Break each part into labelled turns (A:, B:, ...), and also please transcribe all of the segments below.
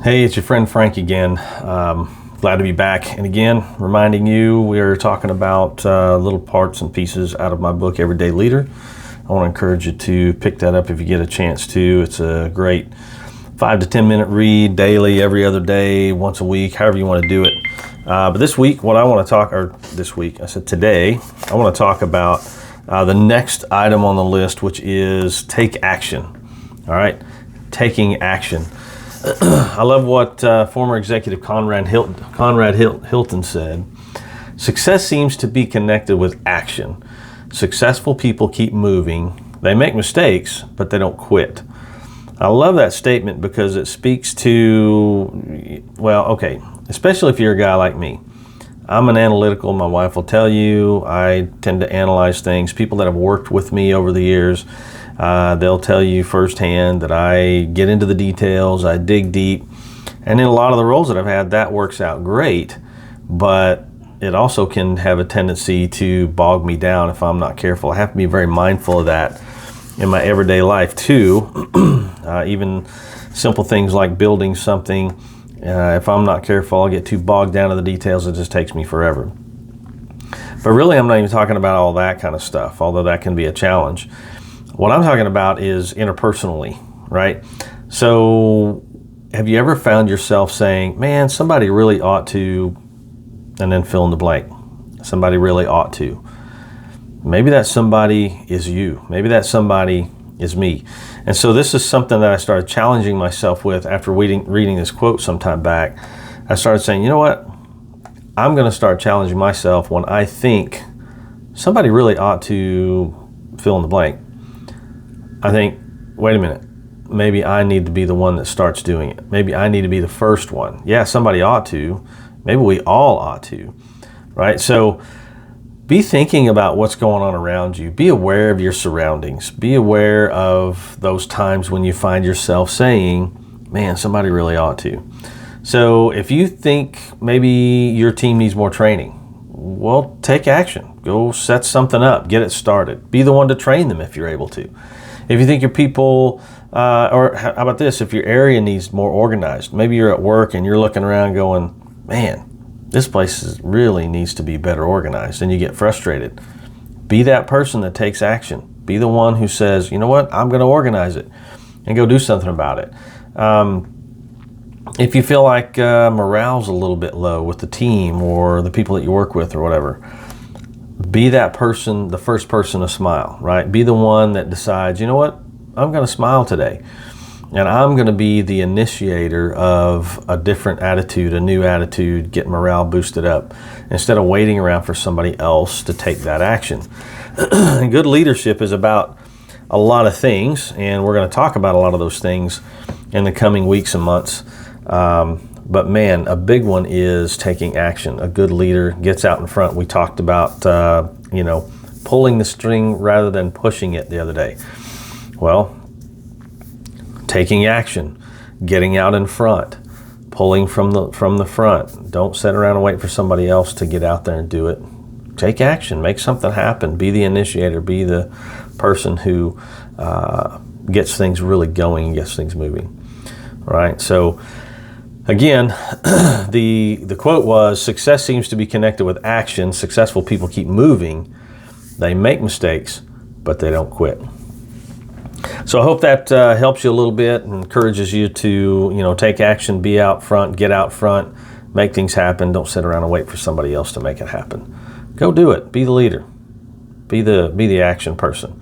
A: Hey, it's your friend Frank again. Glad to be back. And again, reminding you, we are talking about little parts and pieces out of my book, Everyday Leader. I want to encourage you to pick that up if you get a chance to. It's a great 5 to 10 minute read daily, every other day, once a week, however you want to do it. But this week, what I want to talk, or this week, I said today, I want to talk about the next item on the list, which is take action. All right, taking action. I love what former executive Conrad Hilton said. Success seems to be connected with action. Successful people keep moving. They make mistakes, but they don't quit. I love that statement because it speaks to, well, okay, especially if you're a guy like me. I'm an analytical, my wife will tell you. I tend to analyze things. People that have worked with me over the years, they'll tell you firsthand that I get into the details, I dig deep, and in a lot of the roles that I've had, that works out great, but it also can have a tendency to bog me down if I'm not careful. I have to be very mindful of that in my everyday life too. Even simple things like building something, if I'm not careful, I'll get too bogged down in the details, it just takes me forever. But really, I'm not even talking about all that kind of stuff, although that can be a challenge. What I'm talking about is interpersonally, right? So have you ever found yourself saying, man, somebody really ought to, and then fill in the blank. Somebody really ought to. Maybe that somebody is you. Maybe that somebody is me. And so this is something that I started challenging myself with after reading this quote some time back. I started saying, you know what? I'm going to start challenging myself when I think somebody really ought to fill in the blank. I think, wait a minute, maybe I need to be the one that starts doing it. Maybe I need to be the first one. Yeah, somebody ought to. Maybe we all ought to, right? So be thinking about what's going on around you. Be aware of your surroundings. Be aware of those times when you find yourself saying, man, somebody really ought to. So if you think maybe your team needs more training, well, take action. Go set something up. Get it started. Be the one to train them if you're able to. If you think your people, or how about this, if your area needs more organized, maybe you're at work and you're looking around going, man, this place really needs to be better organized, and you get frustrated. Be that person that takes action. Be the one who says, you know what, I'm going to organize it and go do something about it. If you feel like morale's a little bit low with the team or the people that you work with or whatever, be that person, the first person to smile, right? Be the one that decides, you know what, I'm going to smile today. And I'm going to be the initiator of a different attitude, a new attitude, get morale boosted up, instead of waiting around for somebody else to take that action. And good leadership is about a lot of things, and we're going to talk about a lot of those things in the coming weeks and months. But man, a big one is taking action. A good leader gets out in front. We talked about, pulling the string rather than pushing it the other day. Well, taking action, getting out in front, pulling from the front. Don't sit around and wait for somebody else to get out there and do it. Take action, make something happen. Be the initiator, be the person who gets things really going and gets things moving. All right, so again, the quote was, success seems to be connected with action. Successful people keep moving. They make mistakes, but they don't quit. So I hope that helps you a little bit and encourages you to, take action, be out front, get out front, make things happen. Don't sit around and wait for somebody else to make it happen. Go do it. Be the leader. Be the action person,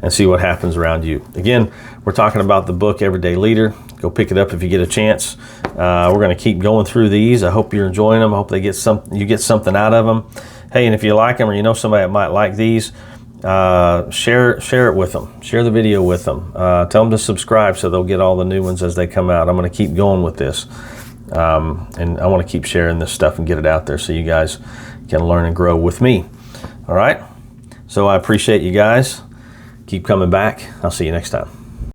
A: and see what happens around you. Again, we're talking about the book Everyday Leader. Go pick it up if you get a chance. We're going to keep going through these. I hope you're enjoying them. I hope you get something out of them. Hey, and if you like them or you know somebody that might like these, share it with them. Share the video with them. Tell them to subscribe so they'll get all the new ones as they come out. I'm going to keep going with this. And I want to keep sharing this stuff and get it out there so you guys can learn and grow with me. All right? So I appreciate you guys. Keep coming back. I'll see you next time.